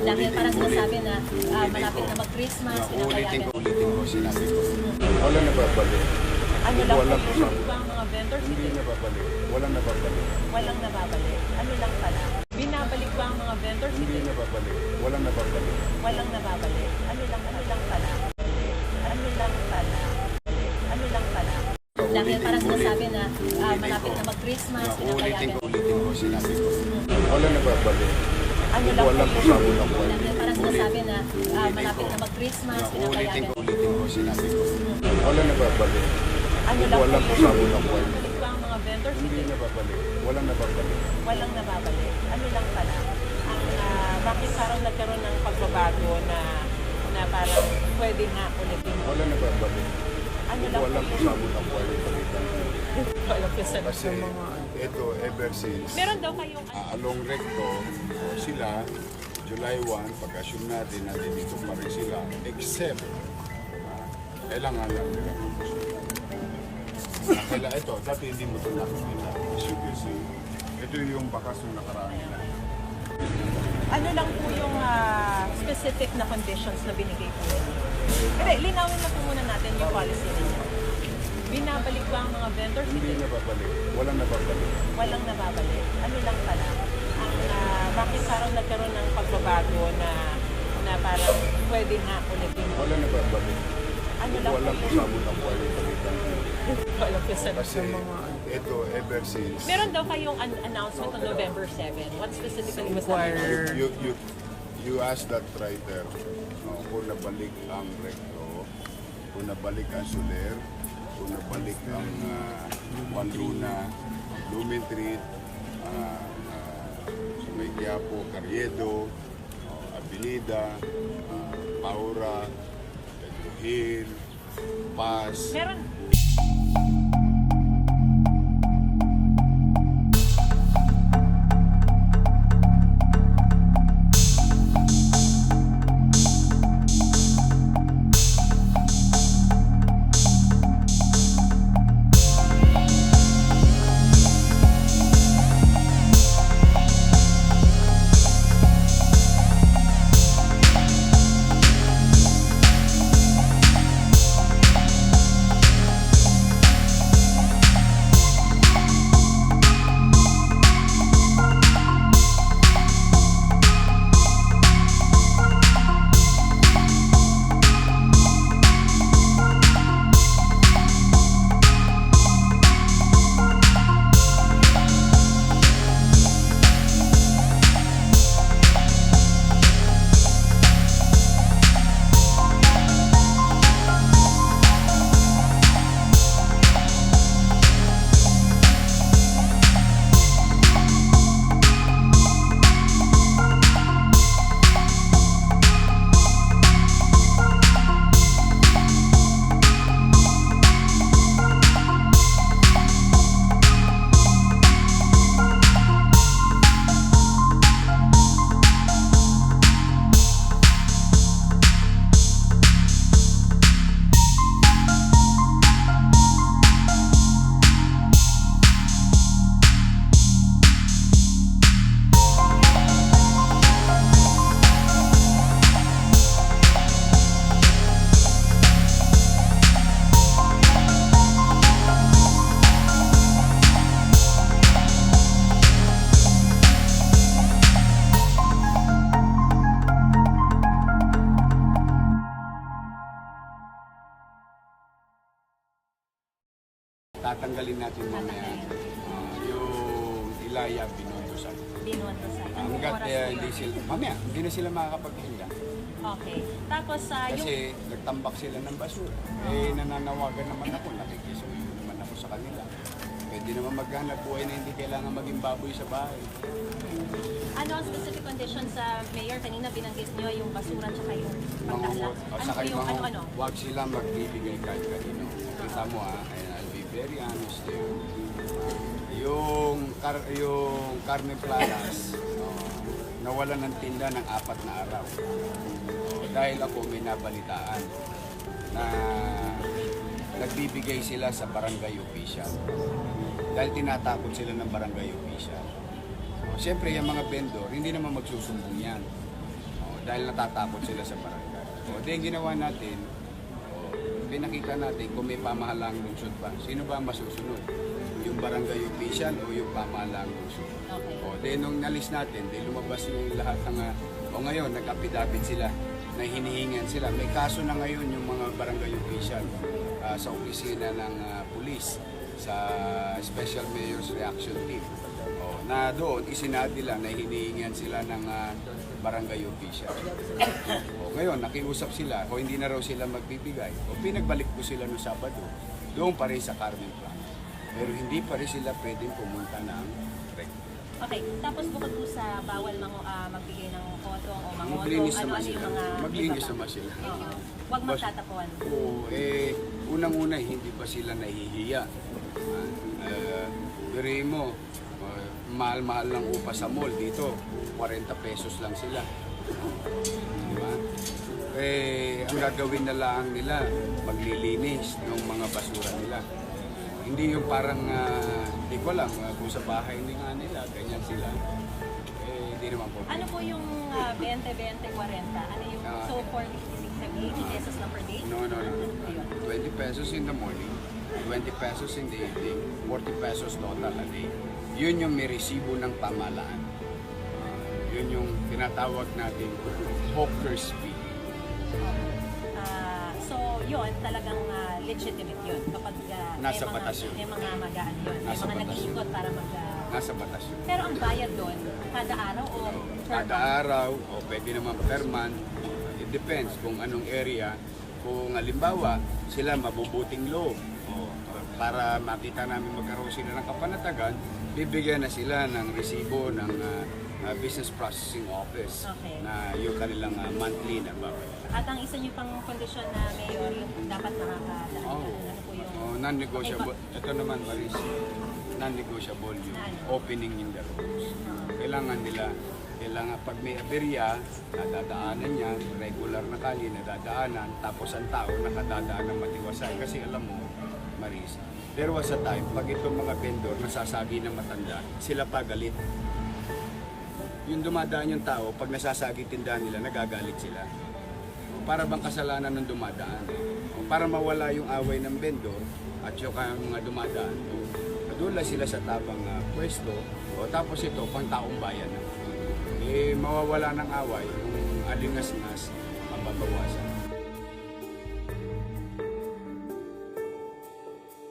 Dahil parang sinasabi na malapit na mag-Christmas, Ulitin ko, sinabi ko. Wala nababalik. Ano lang Walang po usap. ba ang mga vendors? Hindi nababalik. Walang nababalik. Walang nababalik. Ano lang pala? Binabalik ba ang mga vendors? Hindi nababalik. Walang nababalik. Walang nababalik. Ano lang pala? Ano lang pala? Ano lang pala? Dahil parang sinasabi na malapit na mag-Christmas, Ulitin ko, sinabi ko. Wala nababalik. Ano lang Walang po usap ng buwan. Dahil parang sinasabi na malapit na mag-Christmas, Ulitin ko, sinabi ko. Wala nababalik. Ano lang Walang po usap ng buwan. Binabalik ba ang mga vendors? Hindi nababalik. Walang nababalik. Walang nababalik. Ano lang pala? Bakit parang nagkaroon ng pagbabago na parang pwede nga ulitin? Wala nababalik. Ano lang Walang po usap ng buwan. Walang kasi Kasi ito, ever since meron daw kayong along recto, sila, July 1, pag-assume natin na dito pa rin sila, except kailangan lang nila. Kailangan ito, dati hindi mo ito nakikita. As you can see, ito yung bakas ng nakaraan nila. ano lang po yung specific na conditions na binigay po ninyo? Pero linawin na po muna natin yung policy ninyo. Binabalik ba ang mga vendors? Hindi nababalik. Walang nababalik. Walang nababalik. Ano lang pala? Bakit parang nagkaroon ng pagbabago na parang pwede nga ulitin? Walang nababalik. Ano lang Walang po usapon ng buwan yung balitan. Walang kasi Kasi ito, ever since meron daw kayong announcement on November 7. What specifically was that? you asked that writer kung nabalik ang recto, kung nabalik ang Soler, kung nabalik ang Juan Luna, Lumentreat, may Quiapo, Carriedo, Abilida, Paura, Pedro Hill, Paz. Meron. Tatanggalin natin mamaya yung Ilaya Binondo-san. Binondo sa Hanggat hindi sila, mamaya, hindi na sila makakapaghinda. Okay. Tapos yung Kasi nagtambak sila ng basura. Nananawagan naman ako, nakikisuyo naman ako sa kanila. Pwede naman maghanap buhay na hindi kailangan maging baboy sa bahay. ano ang specific conditions sa mayor? Kanina binanggit nyo yung basura at yung pagdala. Ano po yung ano-ano? Huwag sila magbibigay kahit kanino. Kita mo I'll be very honest to you. Yung Carmen Planas, nawalan ng tinda ng 4 na araw. Dahil ako may nabalitaan na nagbibigay sila sa barangay official. Dahil tinatakot sila ng barangay official. Siyempre, yung mga vendor, hindi naman magsusumbong yan. dahil natatakot sila sa barangay. O di ang ginawa natin, pinakita natin kung may pamahalaang lungsod pa. Sino ba ang masusunod? Yung barangay official o yung pamahalaang lungsod? Okay. O di nung nalis natin, di lumabas yung lahat ng... o ngayon, nag-apidapit sila na hinihingan sila. May kaso na ngayon yung mga barangay official sa opisina ng pulis sa Special Mayor's Reaction Team. O, na doon, isinadila na hinihingan sila ng barangay official. O ngayon, nakiusap sila o hindi na raw sila magbibigay. O pinagbalik ko sila noong Sabado, doon pa rin sa Carmen Plan. Pero hindi pa rin sila pwedeng pumunta ng recto. Okay, tapos bukod po sa bawal magbigay ng kotong o mangotong, Maglinis naman ano-ano sila. yung mga... Maglinis iba pa? naman sila. Oo. Huwag magtatapuan. Oo, unang-una hindi pa sila nahihiya. Pero mo, mahal-mahal lang upa sa mall dito, 40 pesos lang sila. Diba? Ang gagawin na lang nila, maglilinis ng mga basura nila. Hindi yung parang, hindi ko alam, kung sa bahay nila, ganyan sila. Hindi naman po. Ano po yung 20-20-40? Ano yung so 80 pesos lang per day? No. 20 pesos in the morning, 20 pesos in the evening, 40 pesos total a day. Yun yung may resibo ng pamahalaan. Yun yung tinatawag natin hawker's fee. So yun, talagang legitimate yun kapag Nasa may mga, batas yun. may mga magaan yun. May Nasa mga batas nag-iikot para mag... Nasa batas yun. Pero ang bayad doon, kada araw o per Kada month? araw, o pwede naman per month. It depends kung anong area. Kung halimbawa, sila mabubuting loob. Para makita namin magkaroon sila ng kapanatagan, bibigyan na sila ng resibo ng Business Processing Office Okay. na yung kanilang monthly na bawat. At ang isa niyo pang kondisyon na mayor, yung dapat nakakadaan. Oh, Ano po yung... non-negotiable. Ito naman, Maris, non-negotiable yung opening in the roads. Kailangan nila, pag may aberya, nadadaanan niya, regular na kali, nadadaanan, tapos ang tao nakadadaan ng matiwasay. Kasi alam mo, Maris, there was a time, pag itong mga vendor nasasagi ng matanda, sila pa galit. Yung dumadaan yung tao, pag nasasagi tindahan nila, nagagalit sila. Para bang kasalanan ng dumadaan. Para mawala yung away ng vendor at yung mga dumadaan. Doon lang sila sa tabang pwesto. Tapos ito, pang taong bayan. Mawawala ng away, yung alingas-ngas, mababawasan.